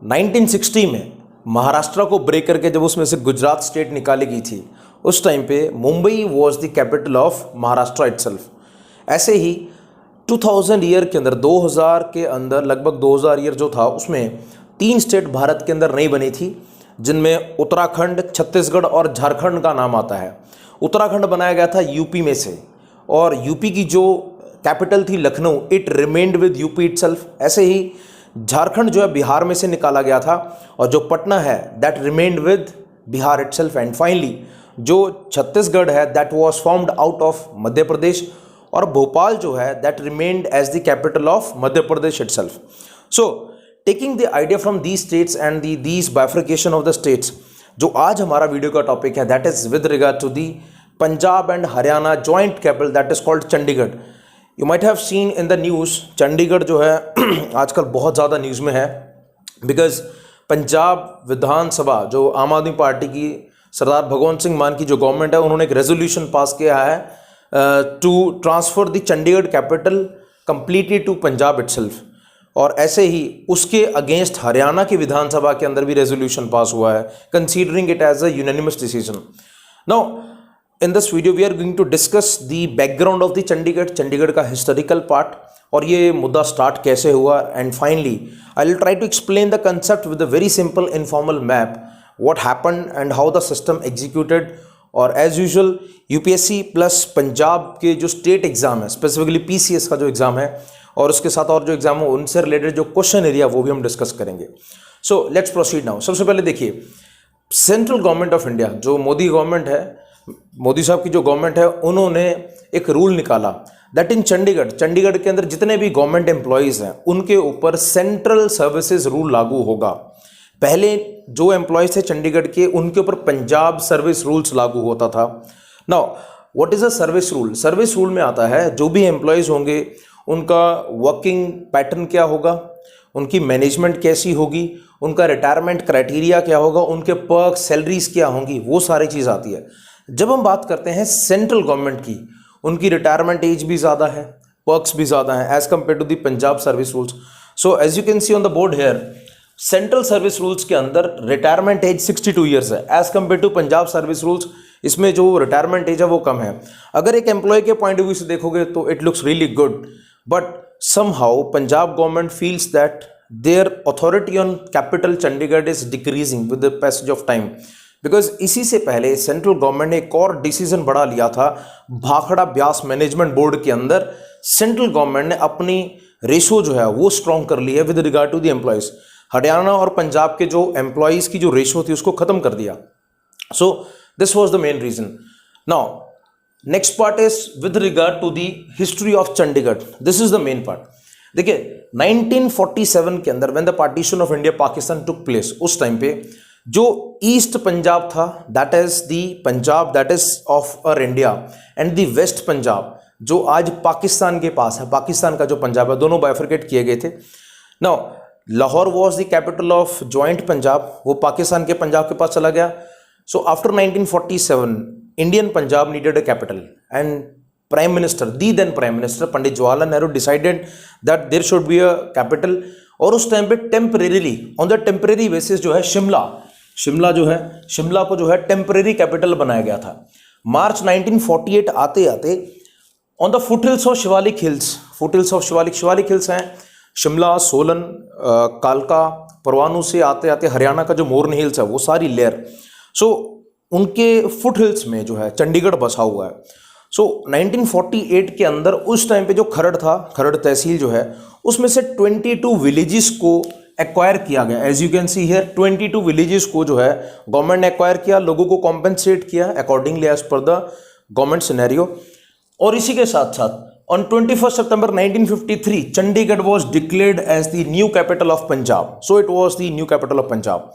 1960 में महाराष्ट्र को ब्रेक करके जब उसमें से गुजरात स्टेट निकाली गई थी, उस टाइम पे Mumbai was the capital of Maharashtra itself. ऐसे ही 2000 ईयर के अंदर, 2000 के अंदर, लगभग 2000 ईयर जो था उसमें 3 स्टेट भारत के अंदर नहीं बनी थी, जिनमें उत्तराखंड, छत्तीसगढ़ और झारखंड का नाम आता है। उत्तराखंड बनाया गया था यूपी में से, और यूपी की जो कैपिटल थी Lucknow, it remained with UP itself. ऐसे ही झारखंड जो है बिहार में से निकाला गया था, और जो पटना है that remained with Bihar itself. And finally जो छत्तीसगढ़ है that was formed out of Madhya Pradesh, और भोपाल जो है that remained as the capital of Madhya Pradesh itself. So taking the idea from these states and these bifurcation of the states, जो आज हमारा video का topic है that is with regard to the Punjab and Haryana joint capital that is called Chandigarh. You might have seen in the news, Chandigarh जो है आजकल बहुत ज़्यादा न्यूज़ में है, बिकॉज पंजाब विधानसभा जो आम आदमी पार्टी की सरदार भगवंत सिंह मान की जो गवर्नमेंट है, उन्होंने एक रेजोल्यूशन पास किया है to transfer the Chandigarh capital completely to Punjab itself. और ऐसे ही उसके अगेंस्ट हरियाणा की विधानसभा के अंदर भी रेजोल्यूशन पास हुआ है, considering it as a unanimous decision. Now in this video we are going to discuss the background of the Chandigarh का historical part, और ये मुद्दा स्टार्ट कैसे हुआ, and finally I will try to explain the concept with a very simple informal map, what happened and how the system executed. और as usual UPSC plus Punjab के जो state exam है, specifically PCS का जो exam है, और उसके साथ और जो एग्जाम है उनसे रिलेटेड जो क्वेश्चन एरिया वो भी हम डिस्कस करेंगे। So let's proceed now. सबसे पहले देखिए, सेंट्रल गवर्नमेंट ऑफ इंडिया, जो मोदी गवर्नमेंट है, मोदी साहब की जो गवर्नमेंट है, उन्होंने एक रूल निकाला दैट इन चंडीगढ़ के अंदर जितने भी गवर्नमेंट एम्प्लॉयज़ हैं उनके ऊपर सेंट्रल सर्विसेज रूल लागू होगा। पहले जो एम्प्लॉयज़ थे चंडीगढ़ के, उनके ऊपर पंजाब सर्विस रूल्स लागू होता था। Now what is a service rule? Service rule में आता है जो भी एम्प्लॉयज़ होंगे उनका वर्किंग पैटर्न क्या होगा, उनकी मैनेजमेंट कैसी होगी, उनका रिटायरमेंट क्राइटेरिया क्या होगा, उनके पर्क सैलरीज क्या होंगी, वो सारी चीज़ आती है। जब हम बात करते हैं सेंट्रल गवर्नमेंट की, उनकी रिटायरमेंट एज भी ज़्यादा है, पर्क्स भी ज़्यादा है as compare to the Punjab service rules. So as you can see on the board here, central service rules के अंदर रिटायरमेंट एज 62 ईयर्स है as compare to Punjab service rules, इसमें जो रिटायरमेंट एज है वो कम है। अगर एक एम्प्लॉय के पॉइंट ऑफ व्यू से देखोगे तो it looks really good, but somehow Punjab government feels that there authority on capital Chandigarh is decreasing with the passage of time, because इसी से पहले सेंट्रल गवर्नमेंट ने एक और डिसीजन बड़ा लिया था भाखड़ा ब्यास मैनेजमेंट बोर्ड के अंदर। सेंट्रल गवर्नमेंट ने अपनी रेशो जो है वो स्ट्रॉन्ग कर ली है with regard to the employees. Haryana और पंजाब के जो एम्प्लॉयज की जो रेशो थी उसको खत्म कर दिया। So this was the main reason. Now next part is with regard to the history of Chandigarh. This is the main part. देखिए 1947 के अंदर when the partition of India Pakistan took place, उस टाइम पे जो ईस्ट पंजाब था that is the Punjab that is of our India, and the west Punjab जो आज पाकिस्तान के पास है, पाकिस्तान का जो पंजाब है, दोनों बाइफरकेट किए गए थे। Now Lahore was the capital of joint Punjab, वो पाकिस्तान के पंजाब के पास चला गया। So after 1947 Indian Punjab needed a capital, and prime minister, the then prime minister Pandit Jawaharlal Nehru decided that there should be a capital. और उस टाइम पे temporarily on the temporary basis जो है शिमला को जो है टेम्परेरी कैपिटल बनाया गया था। मार्च 1948 आते आते on the foothills of Shivalik hills हैं शिमला, सोलन, कालका, परवाणू से आते आते हरियाणा का जो मोरनी हिल्स है वो सारी लेयर, सो उनके फुट हिल्स में जो है चंडीगढ़ बसा हुआ है। सो 1948 के अंदर उस टाइम पे जो खरड़ था, खरड़ तहसील जो है, उसमें से 22 विलेजेस को एक्वायर किया गया। As you can see here 22 villages को जो है गवर्नमेंट ने एक्वायर किया, लोगों को कॉम्पेंसेट किया accordingly as per the government scenario. और इसी के साथ साथ ऑन 21 सितंबर 1953 Chandigarh was declared as the new capital of Punjab. So it was the new capital of Punjab.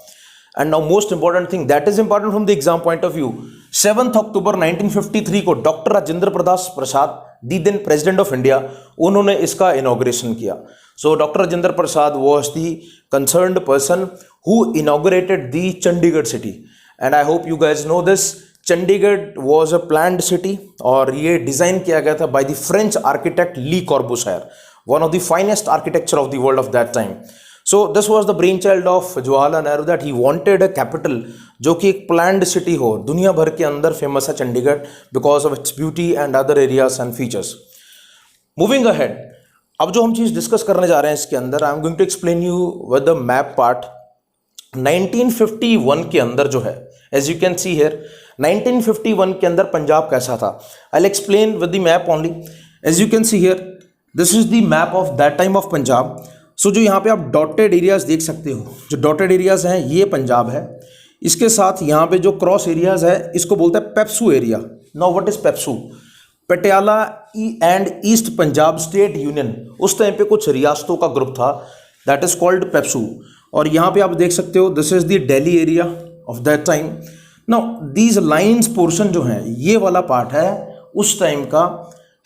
And now most important thing that is important from the exam point of view, 7 अक्टूबर 1953 को doctor Rajendra Prasad, the then president of India, उन्होंने इसका inauguration किया। So doctor Rajendra Prasad was the concerned person who inaugurated the Chandigarh city, and I hope you guys know this. Chandigarh was a planned city, और ये design किया गया था by the French architect Le Corbusier, one of the finest architecture of the world of that time. So this was the brain child of Jawaharlal Nehru that he wanted a capital जो कि एक planned city हो, दुनिया भर के अंदर famous है Chandigarh because of its beauty and other areas and features. Moving ahead, अब जो हम चीज़ डिस्कस करने जा रहे हैं इसके अंदर, I am going to explain you with the map part. 1951 के अंदर जो है, as you can see here, 1951 के अंदर पंजाब कैसा था, I will explain with the map only. As you can see here, this is the map of that time of Punjab. So जो यहाँ पे आप डॉटेड एरियाज देख सकते हो, जो डॉटेड एरियाज हैं ये पंजाब है। इसके साथ यहाँ पे जो क्रॉस एरियाज है इसको बोलते हैं PEPSU area. Now what is PEPSU? Patiala and east Punjab state union, उस टाइम पे कुछ रियासतों का ग्रुप था, दैट इज कॉल्ड पेप्सू। और यहाँ पे आप देख सकते हो this is the Delhi area of that time. Now these lines portion जो है, ये वाला पार्ट है उस टाइम का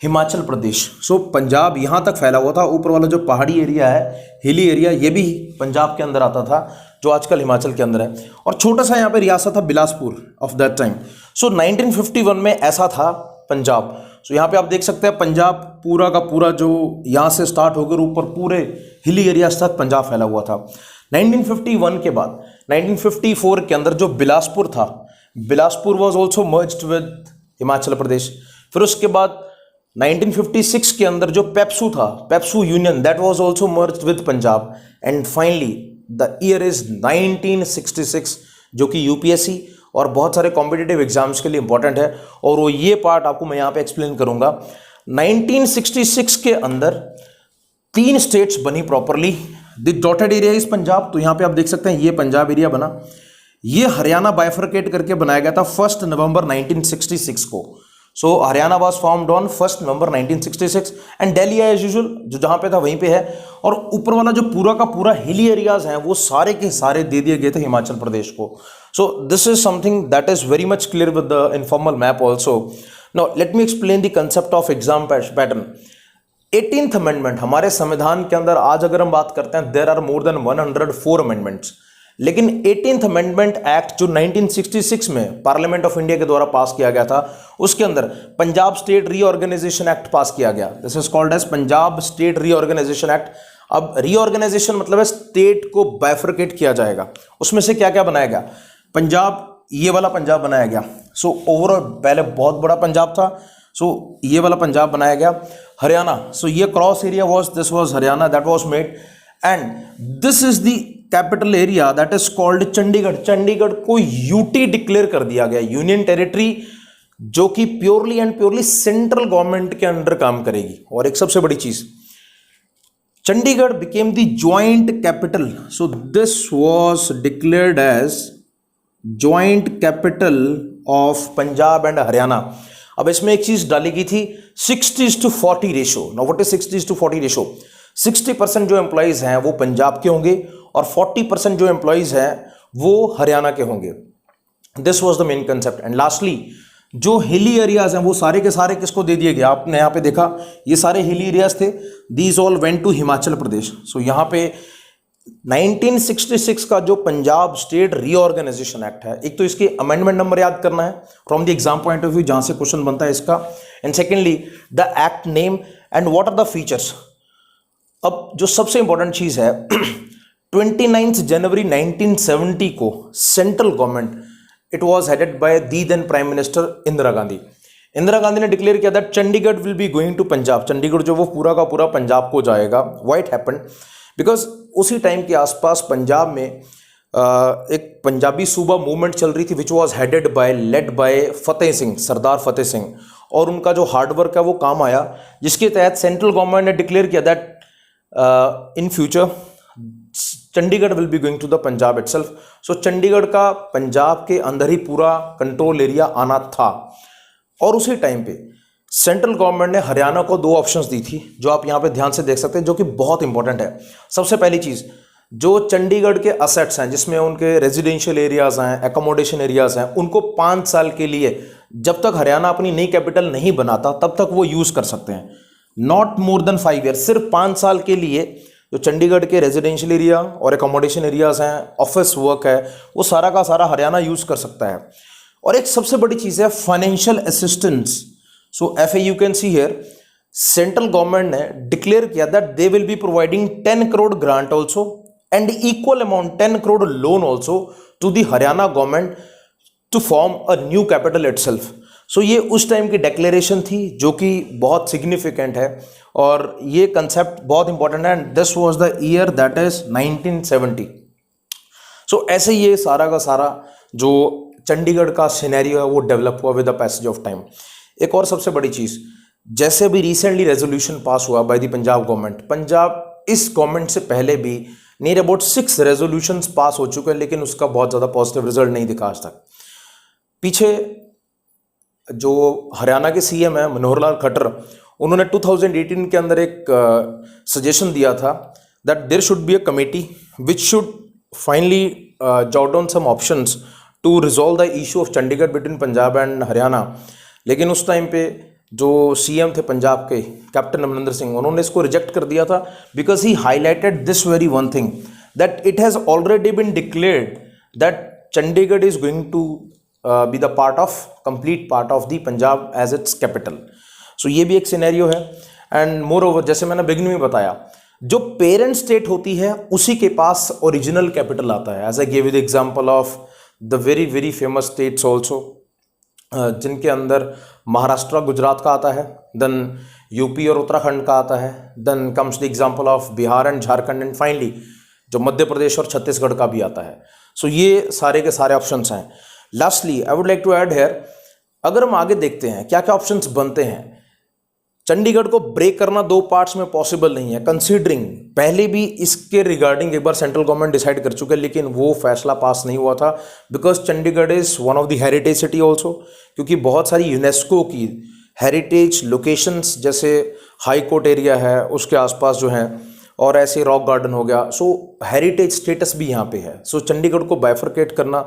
हिमाचल प्रदेश। सो पंजाब यहाँ तक फैला हुआ था, ऊपर वाला जो पहाड़ी एरिया है, हिली एरिया, ये भी पंजाब के अंदर आता था, जो आजकल हिमाचल के अंदर है। और छोटा सा यहाँ पे रियासत था बिलासपुर ऑफ दैट टाइम। सो 1951 में ऐसा था पंजाब। सो यहाँ पे आप देख सकते हैं पंजाब पूरा का पूरा जो यहाँ से स्टार्ट होकर ऊपर पूरे हिली एरियाज तक पंजाब फैला हुआ था। 1951 के बाद 1954 के अंदर जो बिलासपुर था, Bilaspur was also merged with Himachal Pradesh. फिर उसके बाद 1956 के अंदर जो पेप्सू था, PEPSU union, that was also merged with Punjab. And finally the year is 1966, जो कि यूपीएससी और बहुत सारे कॉम्पिटिटिव एग्जाम्स के लिए इंपॉर्टेंट है, और वो ये पार्ट आपको मैं यहाँ पे एक्सप्लेन करूंगा। 1966 के अंदर 3 स्टेट्स बनी properly. The dotted area is Punjab, तो यहाँ पे आप देख सकते हैं ये पंजाब एरिया बना। ये हरियाणा बाइफरकेट करके बनाया गया था 1 नवंबर 1966 को। So Haryana was formed on 1 November 1966 and Delhi as usual जो जहां पे था वहीं पे है। और ऊपर वाला जो पूरा का पूरा हिली एरियाज हैं वो सारे के सारे दे दिए गए थे हिमाचल प्रदेश को। So this is something that is very much clear with the informal map also. Now let me explain the concept of exam pattern. 18th amendment हमारे संविधान के अंदर, आज अगर हम बात करते हैं, there are more than 104 amendments, लेकिन 18th अमेंडमेंट एक्ट जो 1966 में पार्लियामेंट ऑफ इंडिया के द्वारा पास किया गया था, उसके अंदर Punjab state reorganisation act pass किया गया। This is called as Punjab state reorganisation act. अब रीऑर्गेनाइजेशन मतलब है स्टेट को बाइफरकेट किया जाएगा। उसमें से क्या क्या बनाया गया? पंजाब, ये वाला पंजाब बनाया गया। सो ओवरऑल पहले बहुत बड़ा पंजाब था, सो ये वाला पंजाब बनाया गया। हरियाणा, सो ये cross area was, this was Haryana, that was made. And this is the capital area that is called Chandigarh. Chandigarh को यूटी डिक्लेयर कर दिया गया, यूनियन टेरिटरी, जो कि purely and purely central government के अंडर काम करेगी। और एक सबसे बड़ी चीज, Chandigarh became the joint capital. So this was declared as joint capital of Punjab and Haryana. अब इसमें एक चीज डाली गई थी, 60:40 ratio. Now what is 60:40 ratio? 60% जो एम्प्लॉइज हैं वो पंजाब के होंगे और 40% जो एम्प्लॉइज हैं वो हरियाणा के होंगे। This was the main concept. And lastly जो हिली एरियाज हैं वो सारे के सारे किसको दे दिए गए? आपने यहाँ पे देखा ये सारे हिली एरियाज थे, these all went to Himachal Pradesh. So यहाँ पे 1966 का जो पंजाब स्टेट रीऑर्गेनाइजेशन एक्ट है, एक तो इसके अमेंडमेंट नंबर याद करना है from the exam point of view, जहां से क्वेश्चन बनता है इसका। And secondly the act name and what are the features. अब जो सबसे इंपॉर्टेंट चीज है, 29 जनवरी 1970 को central government, it was headed by the then prime minister Indira Gandhi. Indira Gandhi ने डिक्लेयर किया था Chandigarh will be going to Punjab. Chandigarh जो वो पूरा का पूरा पंजाब को जाएगा। What happened? बिकॉज उसी टाइम के आसपास पंजाब में एक पंजाबी सूबा मूवमेंट चल रही थी, which was headed by, led by Fateh Singh, Sardar Fateh Singh. और उनका जो हार्डवर्क है वो काम आया, जिसके तहत सेंट्रल गवर्नमेंट ने डिक्लेयर किया that in future Chandigarh will be going to the Punjab itself. So Chandigarh का पंजाब के अंदर ही पूरा कंट्रोल एरिया आना था। और उसी टाइम पे सेंट्रल गवर्नमेंट ने हरियाणा को 2 ऑप्शंस दी थी, जो आप यहाँ पे ध्यान से देख सकते हैं, जो कि बहुत इंपॉर्टेंट है। सबसे पहली चीज, जो चंडीगढ़ के असेट्स हैं, जिसमें उनके रेजिडेंशियल एरियाज हैं, एकोमोडेशन एरियाज हैं, उनको 5 साल के लिए, जब तक हरियाणा अपनी नई कैपिटल नहीं बनाता तब तक वो यूज कर सकते हैं। नॉट मोर देन 5 ईयर, सिर्फ 5 साल के लिए जो चंडीगढ़ के रेजिडेंशियल एरिया और एकोमोडेशन एरियाज हैं, ऑफिस वर्क है, वो सारा का सारा हरियाणा यूज कर सकता है। और एक सबसे बड़ी चीज है financial assistance. So FA you can see here, central government ने डिक्लेयर किया that they will be providing 10 crore grant also and equal amount 10 crore loan also to the Haryana government to form a new capital itself. So ये उस time की declaration थी जो कि बहुत significant है और ये कंसेप्ट बहुत इंपॉर्टेंट है and this was the year that is 1970. सो ऐसे ये सारा का सारा जो चंडीगढ़ का सिनेरियो है वो डेवलप हुआ with the passage of time. एक और सबसे बड़ी चीज़, जैसे भी रिसेंटली रेजोल्यूशन पास हुआ by the Punjab government, Punjab इस गवर्नमेंट से पहले भी नियर अबाउट 6 रेजोल्यूशंस पास हो चुके हैं लेकिन उसका बहुत ज़्यादा पॉजिटिव रिजल्ट नहीं दिखा आज तक. पीछे जो हरियाणा के सीएम है मनोहर लाल खट्टर, उन्होंने 2018 के अंदर एक सजेशन दिया था that there should be a committee which should finally jot down some options to resolve the issue of Chandigarh between Punjab and Haryana. लेकिन उस टाइम पे जो सीएम थे पंजाब के कैप्टन अमरिंदर सिंह, उन्होंने इसको रिजेक्ट कर दिया था because he highlighted this very one thing that it has already been declared that Chandigarh is going to be the part of complete part of the Punjab as its capital. So ये भी एक scenario है. And more over, जैसे मैंने beginning में बताया, जो parent state होती है उसी के पास ओरिजिनल कैपिटल आता है. As I give the example of the very very famous states also, जिनके अंदर महाराष्ट्र गुजरात का आता है, देन यूपी और उत्तराखंड का आता है, then comes the example of Bihar and Jharkhand, and finally जो मध्य प्रदेश और छत्तीसगढ़ का भी आता है. सो ये सारे के सारे ऑप्शंस हैं. Lastly I would like to add here, अगर हम आगे देखते हैं क्या क्या ऑप्शंस बनते हैं, चंडीगढ़ को ब्रेक करना 2 पार्ट्स में पॉसिबल नहीं है. कंसीडरिंग पहले भी इसके रिगार्डिंग एक बार सेंट्रल गवर्नमेंट डिसाइड कर चुके हैं लेकिन वो फैसला पास नहीं हुआ था because Chandigarh is one of the heritage city also, क्योंकि बहुत सारी यूनेस्को की हेरिटेज लोकेशंस जैसे हाई कोर्ट एरिया है उसके आसपास जो हैं, और ऐसे रॉक गार्डन हो गया. सो हेरिटेज स्टेटस भी यहाँ पे है. सो चंडीगढ़ को बाइफरकेट करना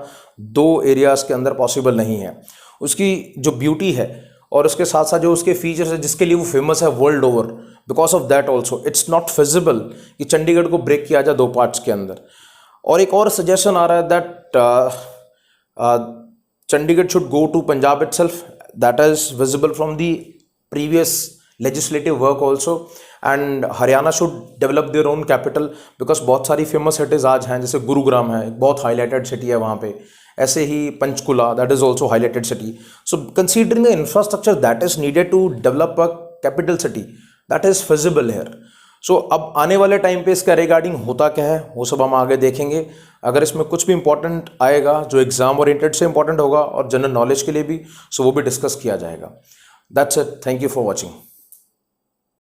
2 एरियाज़ के अंदर पॉसिबल नहीं है. उसकी जो ब्यूटी है और उसके साथ साथ जो उसके फीचर्स है जिसके लिए वो फेमस है world over, because of that also it's not feasible कि चंडीगढ़ को ब्रेक किया जाए 2 पार्ट्स के अंदर. और एक और सजेशन आ रहा है that Chandigarh should go to Punjab itself, that is visible from the previous legislative work also, and Haryana should develop their own capital because बहुत सारी फेमस सिटीज़ आज हैं, जैसे गुरुग्राम है, बहुत हाईलाइटेड सिटी है वहाँ पे, ऐसे ही Panchkula that is also highlighted city. So considering the infrastructure that is needed to develop a capital city that is feasible here. So अब आने वाले टाइम पे इसका रिगार्डिंग होता क्या है वो सब हम आगे देखेंगे. अगर इसमें कुछ भी इंपॉर्टेंट आएगा जो एग्जाम ओरिएंटेड से इंपॉर्टेंट होगा और जनरल नॉलेज के लिए भी, सो वो भी डिस्कस किया जाएगा. That's it. Thank you for watching.